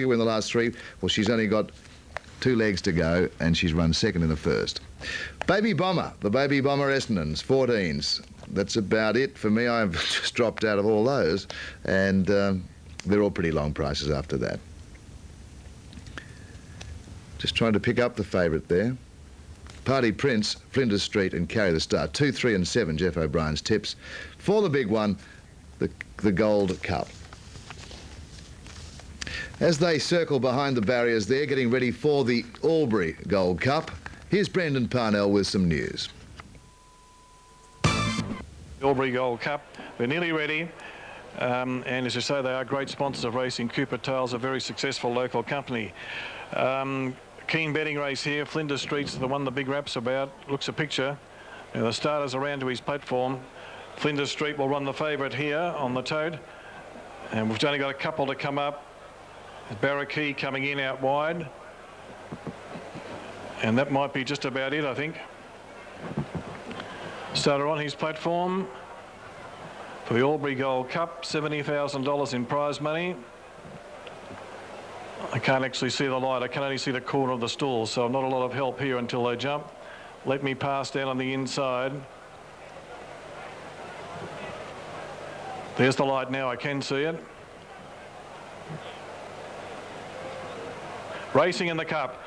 in the last 3. Well, she's only got 2 legs to go, and she's run second in the first. Baby Bomber, the Baby Bomber Essendon's 14s. That's about it for me. I've just dropped out of all those, and they're all pretty long prices after that. Just trying to pick up the favourite there. Party Prince, Flinders Street and Carry the Star. 2, 3 and 7, Jeff O'Brien's tips. For the big one, the Gold Cup. As they circle behind the barriers there, getting ready for the Albury Gold Cup, here's Brendan Parnell with some news. The Albury Gold Cup, they're nearly ready. And as you say, they are great sponsors of racing. Cooper Tail's a very successful local company. Keen betting race here. Flinders Street's the one the big rap's about. Looks a picture. Now the starter's around to his platform. Flinders Street will run the favourite here on the toad. And we've only got a couple to come up. Barraquee coming in out wide. And that might be just about it, I think. Starter on his platform for the Albury Gold Cup, $70,000 in prize money. I can't actually see the light. I can only see the corner of the stall, so not a lot of help here until they jump. Let Me Pass down on the inside. There's the light now. I can see it. Racing in the Cup.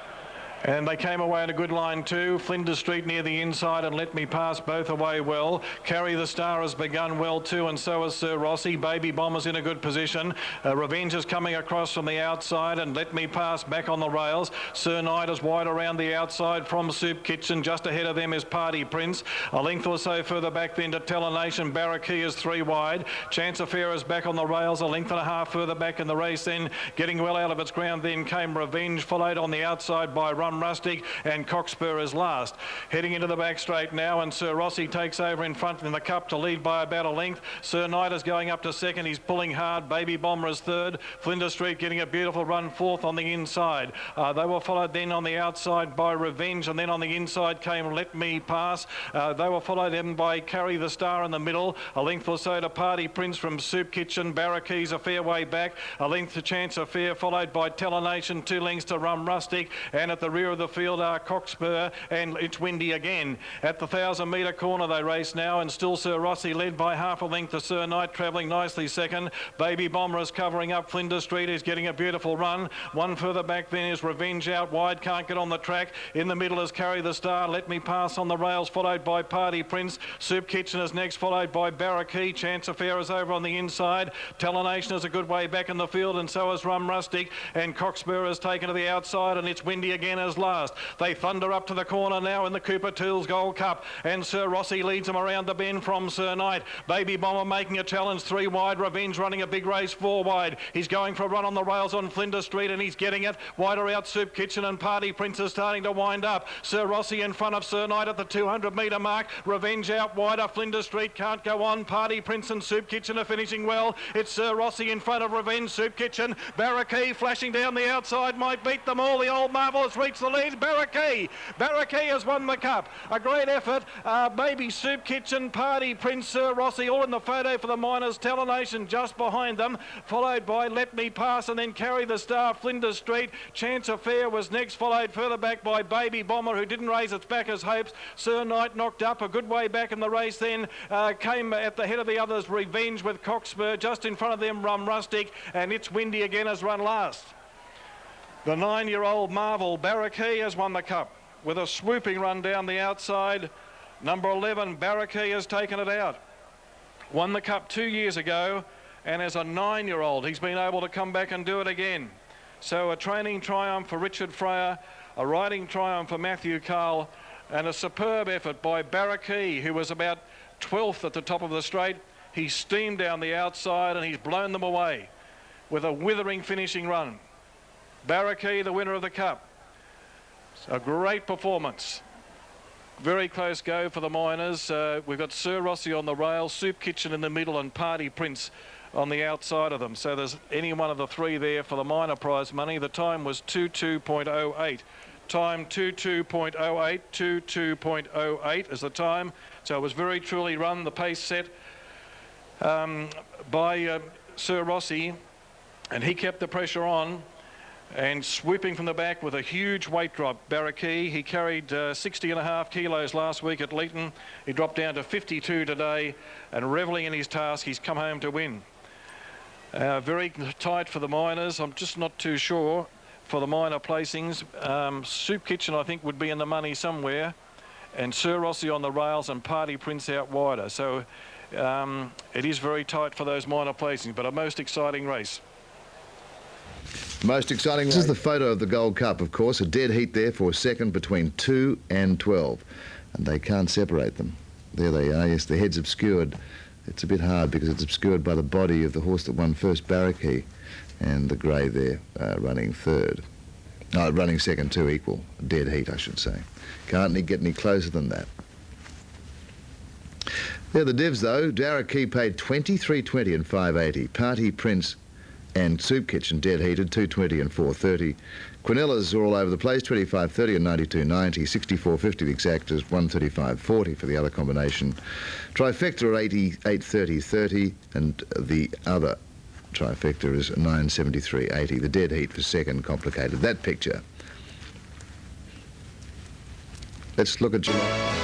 And they came away in a good line too. Flinders Street near the inside and Let Me Pass both away well. Carry the Star has begun well too, and so has Sir Rossi. Baby Bomber's in a good position. Revenge is coming across from the outside and Let Me Pass back on the rails. Sir Knight is wide around the outside from Soup Kitchen. Just ahead of them is Party Prince. A length or so further back then to Telenation. Barraquee is 3 wide. Chance of Fair is back on the rails. A length and a half further back in the race then. Getting well out of its ground then came Revenge, followed on the outside by Rustic, and Cockspur is last. Heading into the back straight now, and Sir Rossi takes over in front in the Cup to lead by about a length. Sir Knight is going up to second. He's pulling hard. Baby Bomber is third. Flinders Street getting a beautiful run fourth on the inside. They were followed then on the outside by Revenge, and then on the inside came Let Me Pass. They were followed then by Carry the Star in the middle. A length or so to Party Prince from Soup Kitchen. Barraquee's a fair way back. A length to Chance of Fair, followed by Telenation. 2 lengths to Rustic, and at the rear of the field are Cockspur, and it's windy again. At the 1,000-metre corner they race now, and still Sir Rossi led by half a length to Sir Knight, travelling nicely second. Baby Bomber is covering up. Flinders Street is getting a beautiful run. One further back then is Revenge out wide, can't get on the track. In the middle is Carry the Star. Let Me Pass on the rails, followed by Party Prince. Soup Kitchen is next, followed by Barraquee. Chance of Fair is over on the inside. Telenation is a good way back in the field, and so is Rustic, and Cockspur is taken to the outside, and it's windy again as last. They thunder up to the corner now in the Cooper Tools Gold Cup, and Sir Rossi leads them around the bend from Sir Knight. Baby Bomber making a challenge 3 wide. Revenge running a big race 4 wide. He's going for a run on the rails on Flinders Street, and he's getting it. Wider out Soup Kitchen, and Party Prince is starting to wind up. Sir Rossi in front of Sir Knight at the 200-metre mark. Revenge out wider. Flinders Street can't go on. Party Prince and Soup Kitchen are finishing well. It's Sir Rossi in front of Revenge. Soup Kitchen. Barraquee flashing down the outside might beat them all. The old marvel has reached the lead. Barraquee has won the Cup. A great effort. Baby Soup Kitchen, Party Prince, Sir Rossi, all in the photo for the Miners. Telenation just behind them, followed by Let Me Pass, and then Carry the Star. Flinders Street. Chance of Fair was next, followed further back by Baby Bomber, who didn't raise its back as hopes. Sir Knight knocked up a good way back in the race then. Came at the head of the others, Revenge with Cockspur. Just in front of them, Rustic, and It's Windy Again has run last. The 9-year-old Marvel, Barraquee, has won the Cup with a swooping run down the outside. Number 11, Barraquee, has taken it out. Won the Cup 2 years ago, and as a 9-year-old, he's been able to come back and do it again. So a training triumph for Richard Freyer, a riding triumph for Matthew Carl, and a superb effort by Barraquee, who was about 12th at the top of the straight. He steamed down the outside, and he's blown them away with a withering finishing run. Barraquee, the winner of the Cup. A great performance. Very close go for the Miners. We've got Sir Rossi on the rail, Soup Kitchen in the middle, and Party Prince on the outside of them. So there's any one of the 3 there for the minor prize money. The time was 22.08. Time 22.08, 22.08 is the time. So it was very truly run. The pace set by Sir Rossi, and he kept the pressure on. And swooping from the back with a huge weight drop, Barraquee. He carried 60.5 kilos last week at Leeton. He dropped down to 52 today, and revelling in his task, he's come home to win. Very tight for the minors. I'm just not too sure for the minor placings. Soup Kitchen, I think, would be in the money somewhere, and Sir Rossi on the rails and Party Prince out wider. So it is very tight for those minor placings, but a most exciting race. Most exciting. This is the photo of the Gold Cup, of course. A dead heat there for second between 2 and 12. And they can't separate them. There they are. Yes, the head's obscured. It's a bit hard because it's obscured by the body of the horse that won first, Barraquee, and the grey there running third. No, running second too, equal. Dead heat, I should say. Can't get any closer than that. There the divs, though. Barraquee paid 23.20 and 5.80. Party Prince and Soup Kitchen dead heated, 2.20 and 4.30. Quinellas are all over the place, 25.30 and 92.90. 64.50 the exactas, 135.40 for the other combination. Trifecta are 88.30.30, and the other trifecta is 973.80. The dead heat for second complicated that picture. Let's look at July.